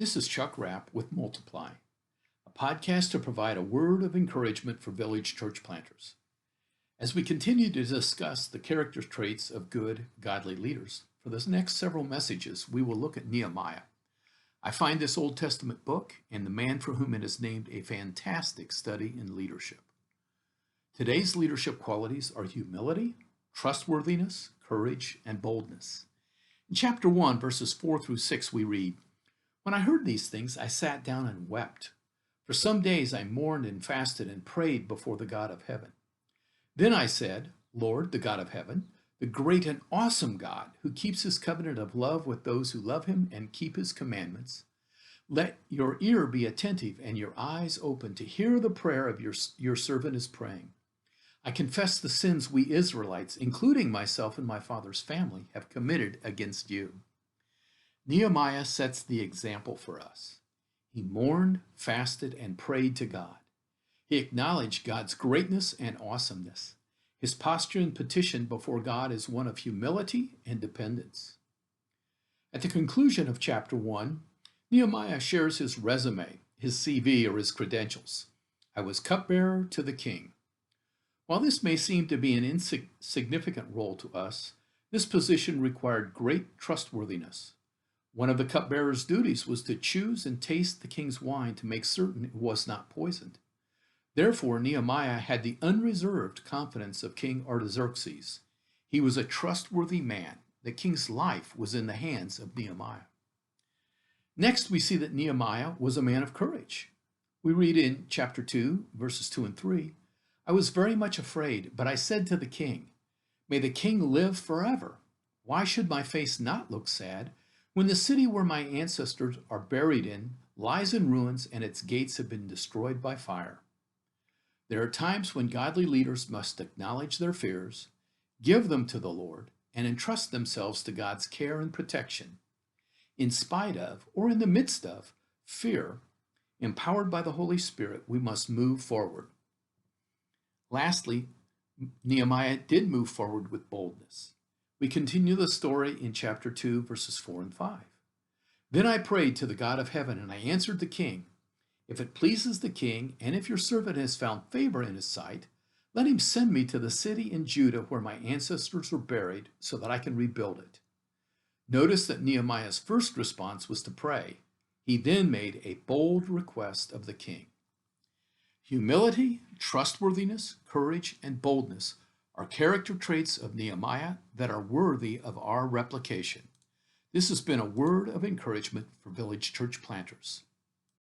This is Chuck Rapp with Multiply, a podcast to provide a word of encouragement for village church planters. As we continue to discuss the character traits of good, godly leaders, for the next several messages, we will look at Nehemiah. I find this Old Testament book and the man for whom it is named a fantastic study in leadership. Today's leadership qualities are humility, trustworthiness, courage, and boldness. In chapter 1, verses 4 through 6, we read, "When I heard these things, I sat down and wept. For some days I mourned and fasted and prayed before the God of heaven. Then I said, Lord, the God of heaven, the great and awesome God who keeps his covenant of love with those who love him and keep his commandments, let your ear be attentive and your eyes open to hear the prayer of your servant is praying. I confess the sins we Israelites, including myself and my father's family, have committed against you." Nehemiah sets the example for us. He mourned, fasted, and prayed to God. He acknowledged God's greatness and awesomeness. His posture and petition before God is one of humility and dependence. At the conclusion of chapter 1, Nehemiah shares his resume, his CV, or his credentials. I was cupbearer to the king. While this may seem to be an insignificant role to us, this position required great trustworthiness. One of the cupbearer's duties was to choose and taste the king's wine to make certain it was not poisoned. Therefore, Nehemiah had the unreserved confidence of King Artaxerxes. He was a trustworthy man. The king's life was in the hands of Nehemiah. Next, we see that Nehemiah was a man of courage. We read in chapter 2, verses 2 and 3, "I was very much afraid, but I said to the king, 'May the king live forever. Why should my face not look sad when the city where my ancestors are buried in lies in ruins and its gates have been destroyed by fire?' There are times when godly leaders must acknowledge their fears, give them to the Lord, and entrust themselves to God's care and protection. In spite of, or in the midst of, fear, empowered by the Holy Spirit, we must move forward." Lastly, Nehemiah did move forward with boldness. We continue the story in chapter 2, verses 4 and 5. "Then I prayed to the God of heaven, and I answered the king, 'If it pleases the king, and if your servant has found favor in his sight, let him send me to the city in Judah where my ancestors were buried, so that I can rebuild it.'" Notice that Nehemiah's first response was to pray. He then made a bold request of the king. Humility, trustworthiness, courage, and boldness are character traits of Nehemiah that are worthy of our replication. This has been a word of encouragement for village church planters.